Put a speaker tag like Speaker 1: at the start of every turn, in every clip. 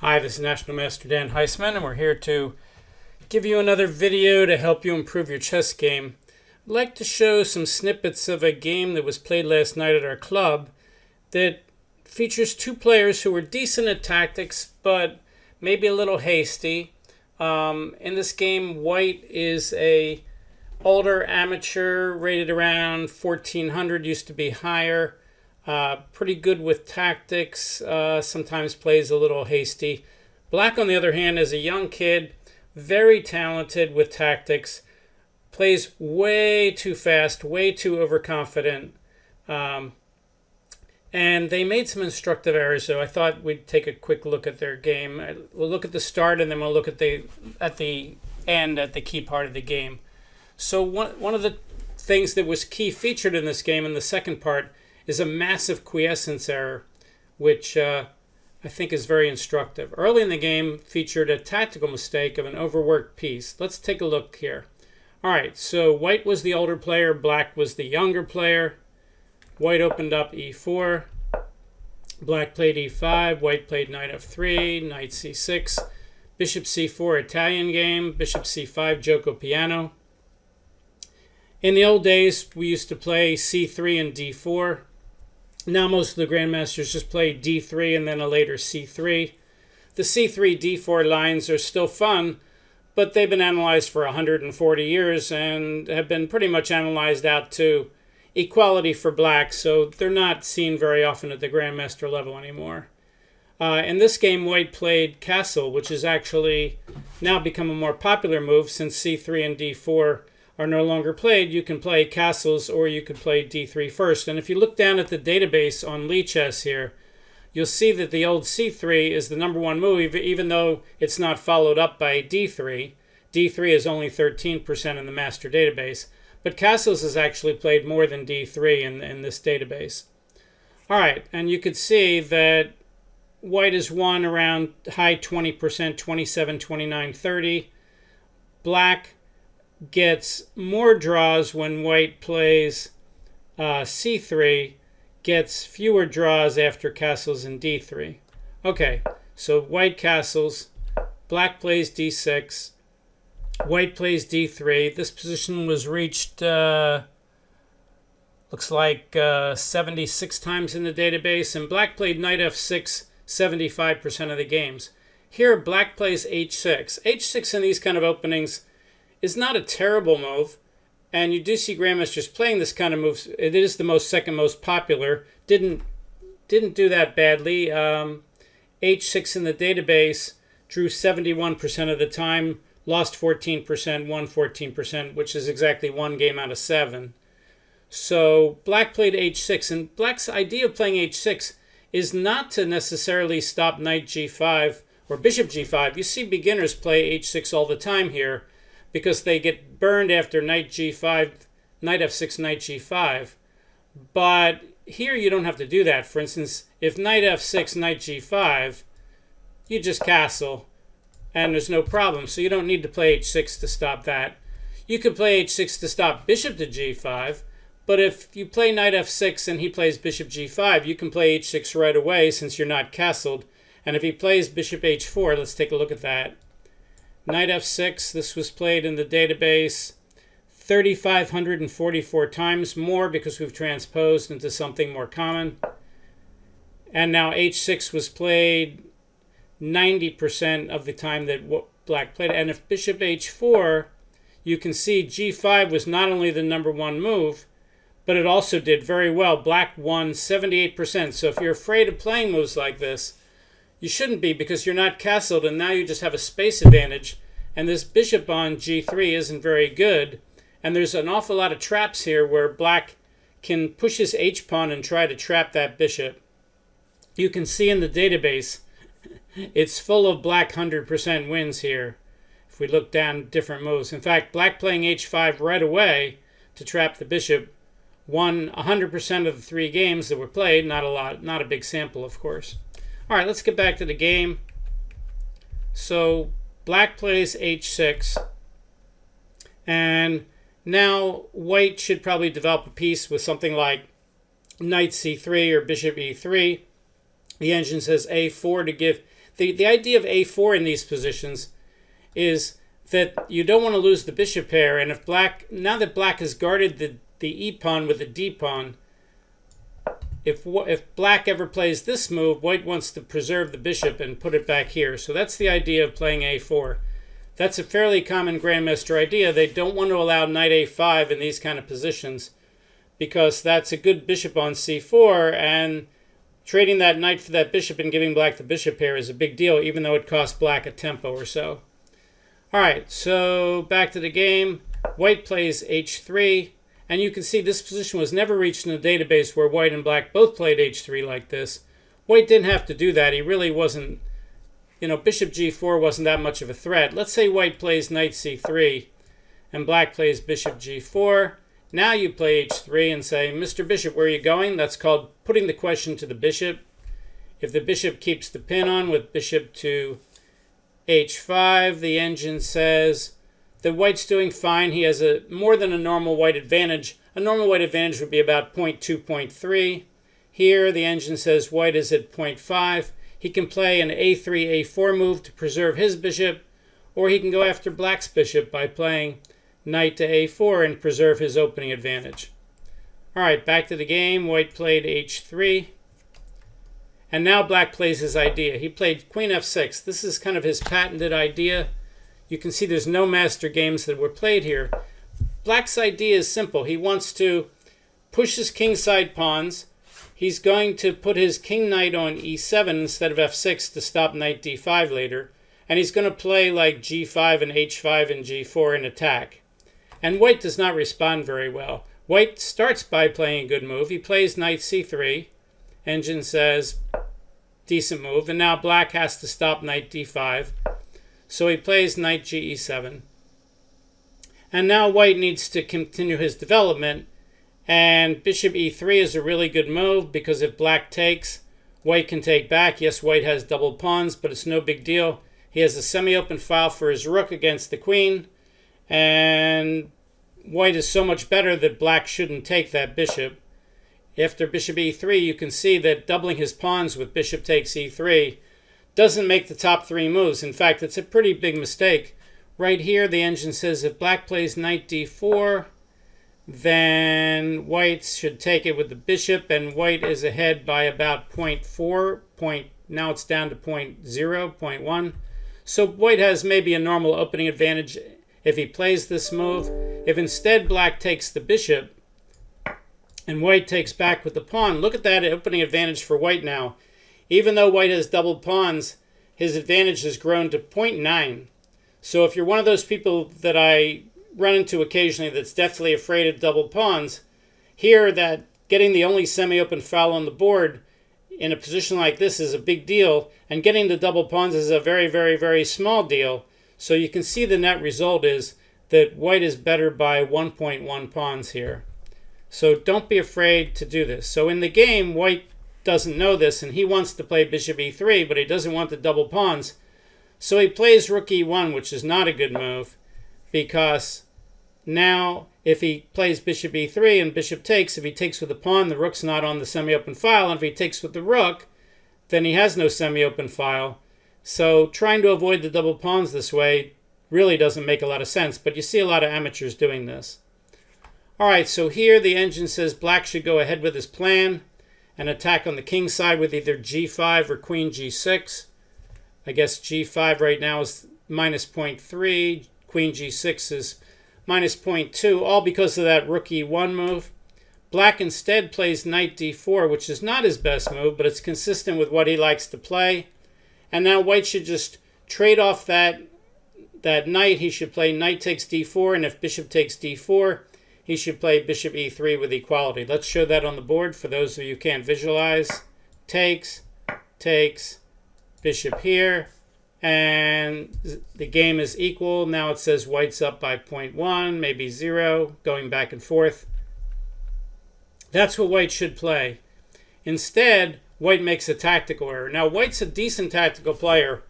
Speaker 1: Hi, this is National Master Dan Heisman, and we're here to give you another video to help you improve your chess game. I'd like to show some snippets of a game that was played last night at our club that features two players who were decent at tactics, but maybe a little hasty. In this game, White is a older amateur, rated around 1400, used to be higher. Pretty good with tactics, sometimes plays a little hasty. Black, on the other hand, is a young kid, very talented with tactics, plays way too fast, way too overconfident. And they made some instructive errors, so I thought we'd take a quick look at their game. We'll look at the start, and then we'll look at the end, at the key part of the game. So one of the things that was key featured in this game in the second part is a massive quiescence error, which I think is very instructive. Early in the game featured a tactical mistake of an overworked piece. Let's take a look here. All right, so White was the older player, Black was the younger player. White opened up e4, Black played e5, White played knight f3, knight c6, bishop c4, Italian game, bishop c5, Giouco Piano. In the old days, we used to play c3 and d4. Now most of the grandmasters just play d3 and then a later c3. The c3, d4 lines are still fun, but they've been analyzed for 140 years and have been pretty much analyzed out to equality for Black, so they're not seen very often at the grandmaster level anymore. In this game, White played castle, which has actually now become a more popular move since c3 and d4 are no longer played. You can play castles, or you could play d3 first. And if you look down at the database on Lichess here, you'll see that the old c3 is the number one move, even though it's not followed up by d3. d3 is only 13% in the master database, but castles is actually played more than d3 in this database. All right, and you could see that White has won around high 20%, 27, 29, 30. Black gets more draws when White plays c3, gets fewer draws after castles in d3. Okay, so White castles, Black plays d6, White plays d3. This position was reached, looks like 76 times in the database, and Black played knight f6 75% of the games. Here, Black plays h6. h6 in these kind of openings is not a terrible move, and you do see grandmasters playing this kind of moves. It is the second most popular. Didn't do that badly. h6 in the database drew 71% of the time, lost 14%, won 14%, which is exactly one game out of 7. So Black played h6, and Black's idea of playing h6 is not to necessarily stop knight g5 or bishop g5. You see beginners play h6 all the time here, because they get burned after knight g5, knight f6, knight g5. But here you don't have to do that. For instance, if knight f6, knight g5, you just castle, and there's no problem. So you don't need to play h6 to stop that. You could play h6 to stop bishop to g5, but if you play knight f6 and he plays bishop g5, you can play h6 right away since you're not castled. And if he plays bishop h4, let's take a look at that. Knight f6, this was played in the database 3,544 times, more because we've transposed into something more common. And now h6 was played 90% of the time that Black played. And if bishop h4, you can see g5 was not only the number one move, but it also did very well. Black won 78%. So if you're afraid of playing moves like this, you shouldn't be, because you're not castled, and now you just have a space advantage. And this bishop on g3 isn't very good. And there's an awful lot of traps here where Black can push his h-pawn and try to trap that bishop. You can see in the database, it's full of Black 100% wins here. If we look down different moves. In fact, Black playing h5 right away to trap the bishop won 100% of the 3 games that were played. Not a lot, not a big sample, of course. All right, let's get back to the game. So Black plays h6, and now White should probably develop a piece with something like knight c3 or bishop e3. The engine says a4 to give The idea of a4 in these positions is that you don't want to lose the bishop pair, and if black, now that black has guarded the e pawn with the d pawn, if black ever plays this move, white wants to preserve the bishop and put it back here. So that's the idea of playing a4. That's a fairly common grandmaster idea. They don't want to allow knight a5 in these kind of positions because that's a good bishop on c4, and trading that knight for that bishop and giving black the bishop pair is a big deal, even though it costs black a tempo or so. All right, so back to the game. White plays h3. And you can see this position was never reached in the database where white and black both played h3 like this. White didn't have to do that. He really wasn't, bishop g4 wasn't that much of a threat. Let's say white plays knight c3 and black plays bishop g4. Now you play h3 and say, Mr. Bishop, where are you going? That's called putting the question to the bishop. If the bishop keeps the pin on with bishop to h5, the engine says that white's doing fine. He has more than a normal white advantage. A normal white advantage would be about 0.2, 0.3. Here, the engine says white is at 0.5. He can play an a3, a4 move to preserve his bishop, or he can go after black's bishop by playing knight to a4 and preserve his opening advantage. All right, back to the game. White played h3. And now black plays his idea. He played queen f6. This is kind of his patented idea. You can see there's no master games that were played here. Black's idea is simple. He wants to push his kingside pawns. He's going to put his king knight on e7 instead of f6 to stop knight d5 later. And he's going to play like g5 and h5 and g4 in attack. And white does not respond very well. White starts by playing a good move. He plays knight c3. Engine says, decent move. And now black has to stop knight d5. So he plays knight ge7. And now white needs to continue his development. And bishop e3 is a really good move because if black takes, white can take back. Yes, white has double pawns, but it's no big deal. He has a semi-open file for his rook against the queen. And white is so much better that black shouldn't take that bishop. After bishop e3, you can see that doubling his pawns with bishop takes e3 doesn't make the top three moves. In fact, it's a pretty big mistake. Right here, the engine says if black plays knight d4, then white should take it with the bishop, and white is ahead by about 0.4. Now it's down to 0.0, 0.1. So white has maybe a normal opening advantage if he plays this move. If instead black takes the bishop and white takes back with the pawn, look at that opening advantage for white now. Even though white has double pawns, his advantage has grown to 0.9. So if you're one of those people that I run into occasionally that's deathly afraid of double pawns, here that getting the only semi-open file on the board in a position like this is a big deal, and getting the double pawns is a very, very, very small deal. So you can see the net result is that white is better by 1.1 pawns here. So don't be afraid to do this. So in the game, white doesn't know this, and he wants to play bishop e3, but he doesn't want the double pawns. So he plays rook e1, which is not a good move, because now if he plays bishop e3 and bishop takes, if he takes with the pawn, the rook's not on the semi-open file, and if he takes with the rook, then he has no semi-open file. So trying to avoid the double pawns this way really doesn't make a lot of sense, but you see a lot of amateurs doing this. All right, so here the engine says black should go ahead with his plan and attack on the king side with either g5 or queen g6. I guess g5 right now is minus 0.3. Queen g6 is minus 0.2, all because of that rook e1 move. Black instead plays knight d4, which is not his best move, but it's consistent with what he likes to play. And now white should just trade off that knight. He should play knight takes d4, and if bishop takes d4, he should play bishop e3 with equality. Let's show that on the board for those of you who can't visualize. Takes, takes, bishop here, and the game is equal. Now it says white's up by 0.1, maybe 0, going back and forth. That's what white should play. Instead, white makes a tactical error. Now, white's a decent tactical player,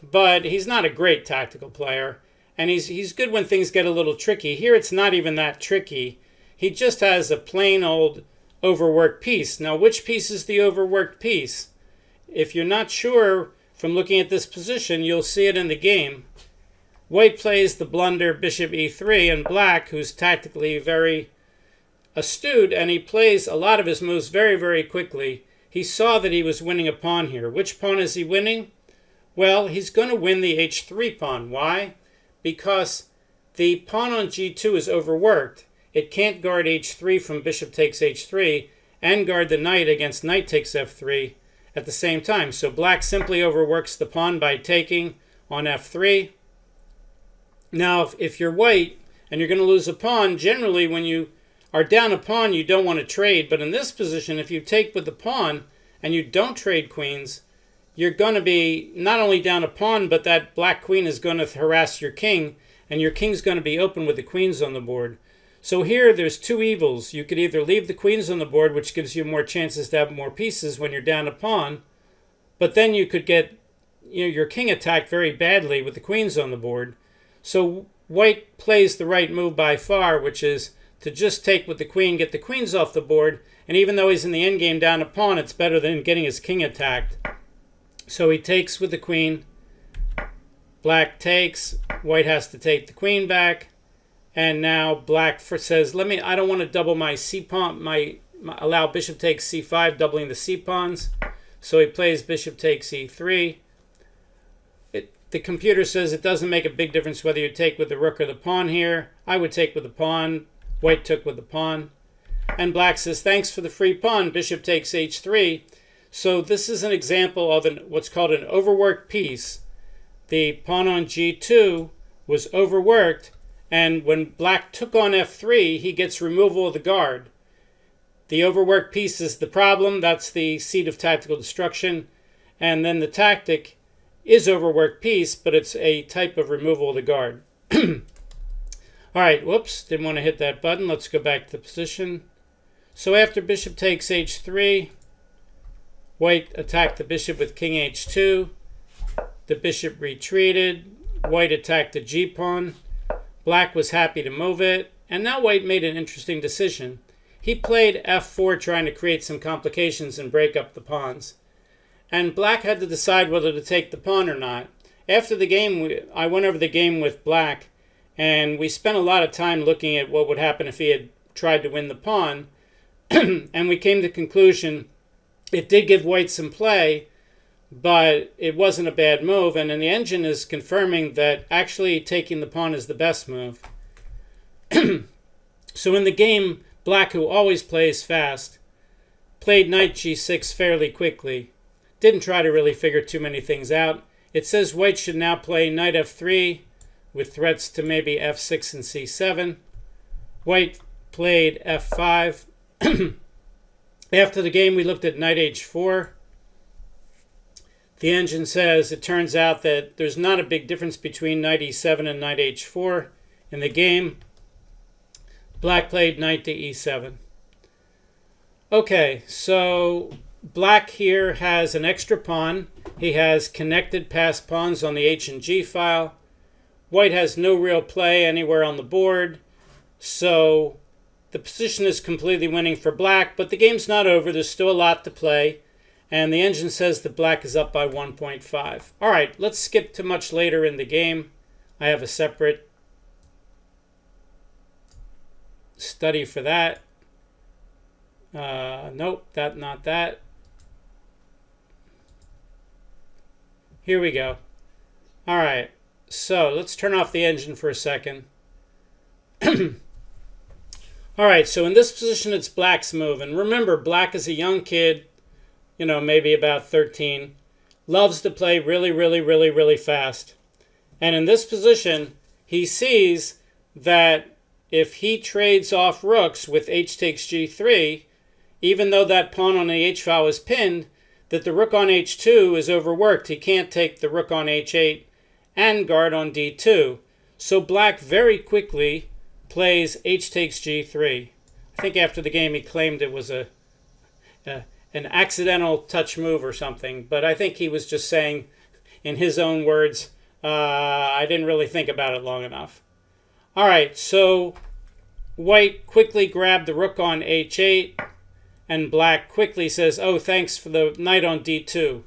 Speaker 1: but he's not a great tactical player. And he's good when things get a little tricky. Here, it's not even that tricky. He just has a plain old overworked piece. Now, which piece is the overworked piece? If you're not sure from looking at this position, you'll see it in the game. White plays the blunder bishop e3, and black, who's tactically very astute, and he plays a lot of his moves very, very quickly. He saw that he was winning a pawn here. Which pawn is he winning? Well, he's going to win the h3 pawn. Why? Because the pawn on g2 is overworked. It can't guard h3 from bishop takes h3 and guard the knight against knight takes f3 at the same time. So black simply overworks the pawn by taking on f3. Now, if you're white and you're going to lose a pawn, generally when you are down a pawn, you don't want to trade. But in this position, if you take with the pawn and you don't trade queens, you're going to be not only down a pawn, but that black queen is going to harass your king, and your king's going to be open with the queens on the board. So here, there's two evils. You could either leave the queens on the board, which gives you more chances to have more pieces when you're down a pawn, but then you could get your king attacked very badly with the queens on the board. So white plays the right move by far, which is to just take with the queen, get the queens off the board, and even though he's in the endgame down a pawn, it's better than getting his king attacked. So he takes with the queen, black takes, white has to take the queen back, and now black says, I don't want to double my c pawn, allow bishop takes c5, doubling the c pawns. So he plays bishop takes e3. The computer says it doesn't make a big difference whether you take with the rook or the pawn here. I would take with the pawn. White took with the pawn. And black says, thanks for the free pawn, bishop takes h3. So this is an example of what's called an overworked piece. The pawn on g2 was overworked, and when black took on f3, he gets removal of the guard. The overworked piece is the problem. That's the seed of tactical destruction. And then the tactic is overworked piece, but it's a type of removal of the guard. All right, whoops, didn't want to hit that button. Let's go back to the position. So after bishop takes h3, white attacked the bishop with king h2. The bishop retreated. White attacked the g-pawn. Black was happy to move it. And now white made an interesting decision. He played f4, trying to create some complications and break up the pawns. And black had to decide whether to take the pawn or not. After the game, I went over the game with black, and we spent a lot of time looking at what would happen if he had tried to win the pawn. And we came to the conclusion it did give white some play, but it wasn't a bad move. And then the engine is confirming that actually taking the pawn is the best move. So in the game, black, who always plays fast, played knight g6 fairly quickly. Didn't try to really figure too many things out. It says white should now play knight f3 with threats to maybe f6 and c7. White played f5. After the game, we looked at knight h4. The engine says it turns out that there's not a big difference between knight e7 and knight h4 in the game. Black played knight to e7. Okay, so black here has an extra pawn. He has connected passed pawns on the h and g file. White has no real play anywhere on the board. So the position is completely winning for black, but the game's not over. There's still a lot to play. And the engine says that black is up by 1.5. All right, let's skip to much later in the game. I have a separate study for that. Nope, not that. Here we go. All right, so let's turn off the engine for a second. All right, so in this position, it's black's move. And remember, black is a young kid, maybe about 13, loves to play really, really, really, really fast. And in this position, he sees that if he trades off rooks with h takes g3, even though that pawn on the h file is pinned, that the rook on h2 is overworked. He can't take the rook on h8 and guard on d2. So black very quickly plays h takes g3. I think after the game he claimed it was an accidental touch move or something, but I think he was just saying, in his own words, I didn't really think about it long enough. All right, so white quickly grabbed the rook on h8, and black quickly says, oh, thanks for the knight on d2.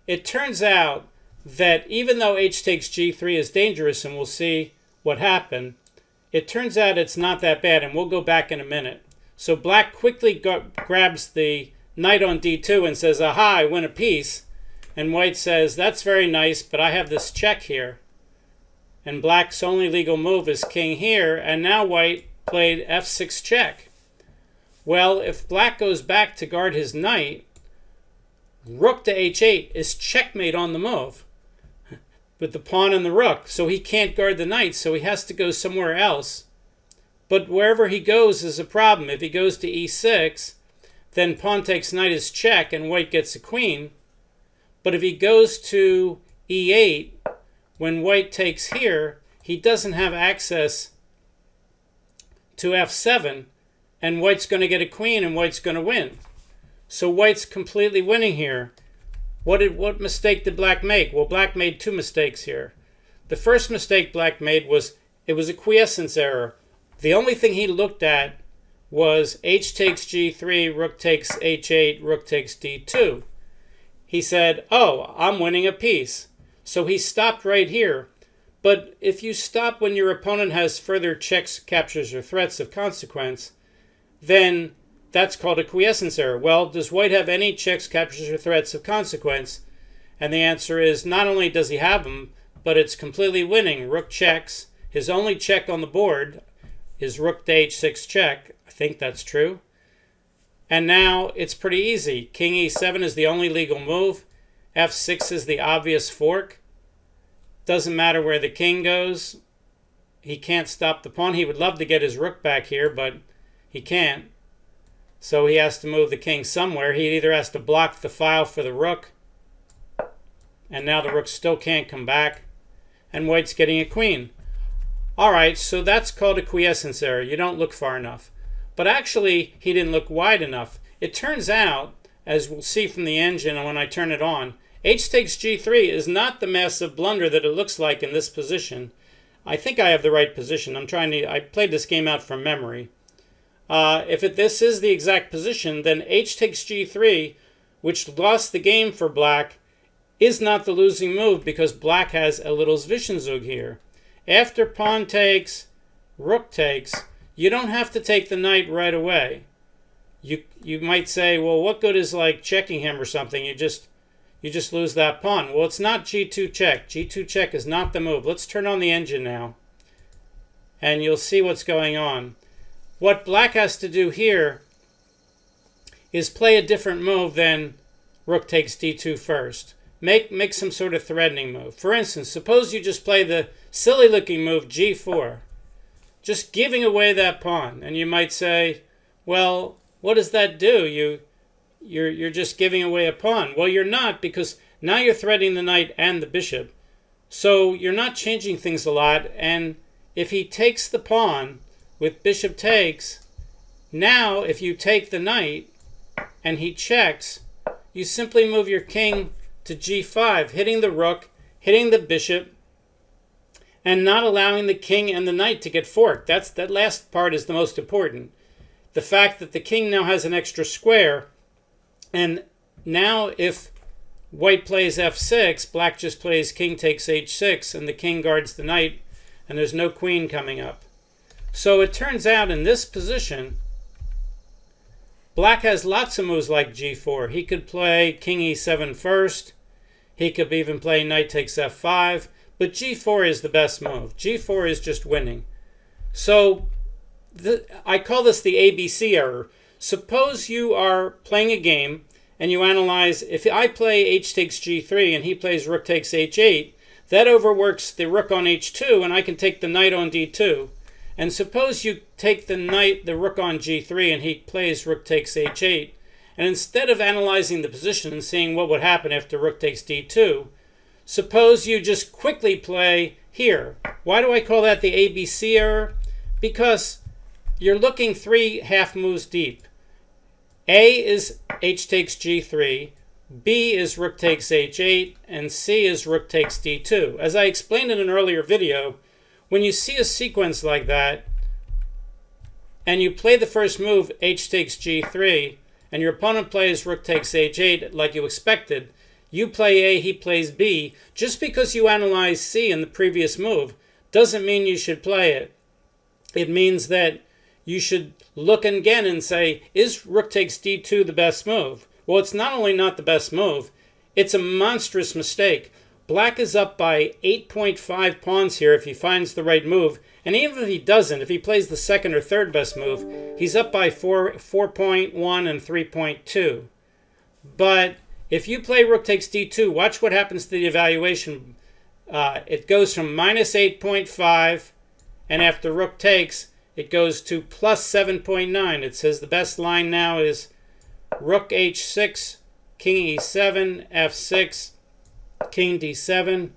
Speaker 1: it turns out that even though h takes g3 is dangerous, and we'll see what happened, it turns out it's not that bad, and we'll go back in a minute. So black quickly grabs the knight on d2 and says, aha, I win a piece. And white says, that's very nice, but I have this check here. And black's only legal move is king here, and now white played f6 check. Well, if black goes back to guard his knight, rook to h8 is checkmate on the move with the pawn and the rook. So he can't guard the knight, so he has to go somewhere else. But wherever he goes is a problem. If he goes to e6, then pawn takes knight is check, and white gets a queen. But if he goes to e8, when white takes here, he doesn't have access to f7, and white's going to get a queen, and white's going to win. So white's completely winning here. What mistake did black make? Well, black made two mistakes here. The first mistake black made was it was a quiescence error. The only thing he looked at was h takes g3, rook takes h8, rook takes d2. He said, oh, I'm winning a piece. So he stopped right here. But if you stop when your opponent has further checks, captures, or threats of consequence, then that's called a quiescence error. Well, does white have any checks, captures, or threats of consequence? And the answer is not only does he have them, but it's completely winning. Rook checks. His only check on the board is rook to h6 check. I think that's true. And now it's pretty easy. King e7 is the only legal move. f6 is the obvious fork. Doesn't matter where the king goes. He can't stop the pawn. He would love to get his rook back here, but he can't. So he has to move the king somewhere. He either has to block the file for the rook, and now the rook still can't come back, and white's getting a queen. All right, so that's called a quiescence error. You don't look far enough. But actually, he didn't look wide enough. It turns out, as we'll see from the engine when I turn it on, h takes g3 is not the massive blunder that it looks like in this position. I think I have the right position. I played this game out from memory. If this is the exact position, then h takes g3, which lost the game for black, is not the losing move because black has a little Zwischenzug here. After pawn takes, rook takes, you don't have to take the knight right away. You might say, well, what good is like checking him or something? You just lose that pawn. Well, it's not g2 check. g2 check is not the move. Let's turn on the engine now, and you'll see what's going on. What black has to do here is play a different move than rook takes d2 first. Make some sort of threatening move. For instance, suppose you just play the silly looking move g4, just giving away that pawn. And you might say, well, what does that do? You're just giving away a pawn. Well, you're not, because now you're threatening the knight and the bishop. So you're not changing things a lot. And if he takes the pawn with bishop takes, now if you take the knight and he checks, you simply move your king to g5, hitting the rook, hitting the bishop, and not allowing the king and the knight to get forked. That last part is the most important. The fact that the king now has an extra square, and now if white plays f6, black just plays king takes h6, and the king guards the knight, and there's no queen coming up. So it turns out in this position, black has lots of moves like g4. He could play king e7 first. He could even play knight takes f5. But g4 is the best move. g4 is just winning. So I call this the ABC error. Suppose you are playing a game and you analyze, if I play h takes g3 and he plays rook takes h8, that overworks the rook on h2 and I can take the knight on d2. And suppose you take the rook on g3 and he plays rook takes h8. And instead of analyzing the position and seeing what would happen after rook takes d2, suppose you just quickly play here. Why do I call that the ABC error? Because you're looking 3 half moves deep. A is h takes g3, B is rook takes h8, and C is rook takes d2. As I explained in an earlier video, when you see a sequence like that, and you play the first move, h takes g3, and your opponent plays rook takes h8 like you expected, You play A, he plays B. Just because you analyze C in the previous move doesn't mean you should play it. It means that you should look again and say, is rook takes d2 the best move? Well, it's not only not the best move, it's a monstrous mistake. Black is up by 8.5 pawns here if he finds the right move. And even if he doesn't, if he plays the second or third best move, he's up by 4.1 and 3.2. But if you play rook takes d2, watch what happens to the evaluation. It goes from minus 8.5, and after rook takes, it goes to plus 7.9. It says the best line now is rook h6, king e7, f6, king d7,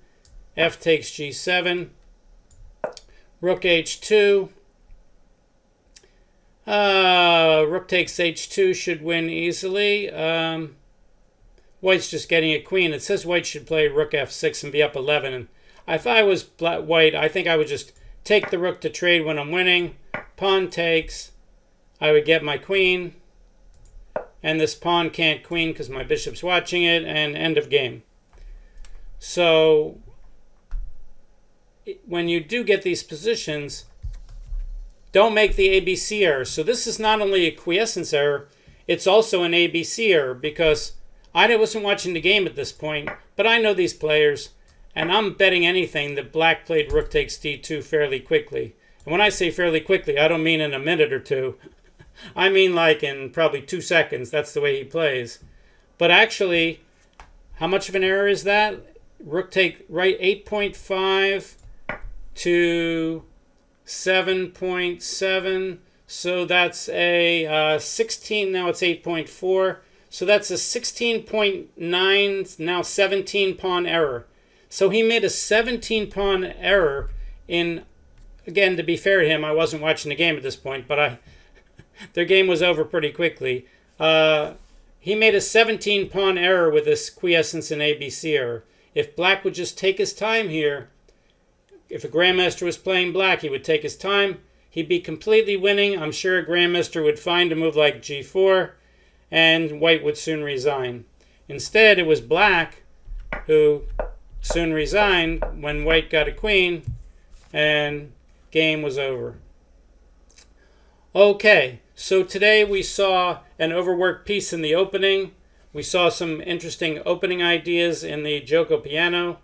Speaker 1: f takes g7, rook h2, rook takes h2 should win easily. White's just getting a queen. It says white should play rook f6 and be up 11. And if I was white, I think I would just take the rook to trade when I'm winning. Pawn takes. I would get my queen. And this pawn can't queen because my bishop's watching it. And end of game. So when you do get these positions, don't make the ABC error. So this is not only a quiescence error, it's also an ABC error because I wasn't watching the game at this point, but I know these players, and I'm betting anything that black played rook takes d2 fairly quickly. And when I say fairly quickly, I don't mean in a minute or two. I mean like in probably 2 seconds. That's the way he plays. But actually, how much of an error is that? Rook take right 8.5 to 7.7. So that's a 16. Now it's 8.4. So that's a 16.9, now 17 pawn error. So he made a 17 pawn error in, again, to be fair to him, I wasn't watching the game at this point, but their game was over pretty quickly. He made a 17 pawn error with this quiescence and ABC error. If black would just take his time here, if a grandmaster was playing black, he would take his time. He'd be completely winning. I'm sure a grandmaster would find a move like g4. And white would soon resign. Instead, it was black who soon resigned when white got a queen, and game was over. Okay, so today we saw an overworked piece in the opening. We saw some interesting opening ideas in the Giouco Piano,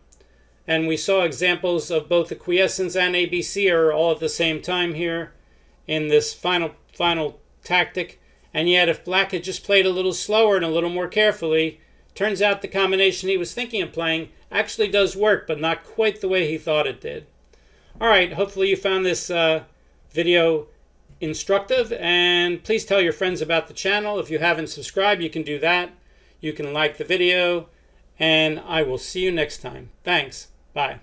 Speaker 1: and we saw examples of both the quiescence and ABC error all at the same time here in this final tactic. And yet, if black had just played a little slower and a little more carefully, turns out the combination he was thinking of playing actually does work, but not quite the way he thought it did. All right, hopefully you found this video instructive, and please tell your friends about the channel. If you haven't subscribed, you can do that. You can like the video, and I will see you next time. Thanks. Bye.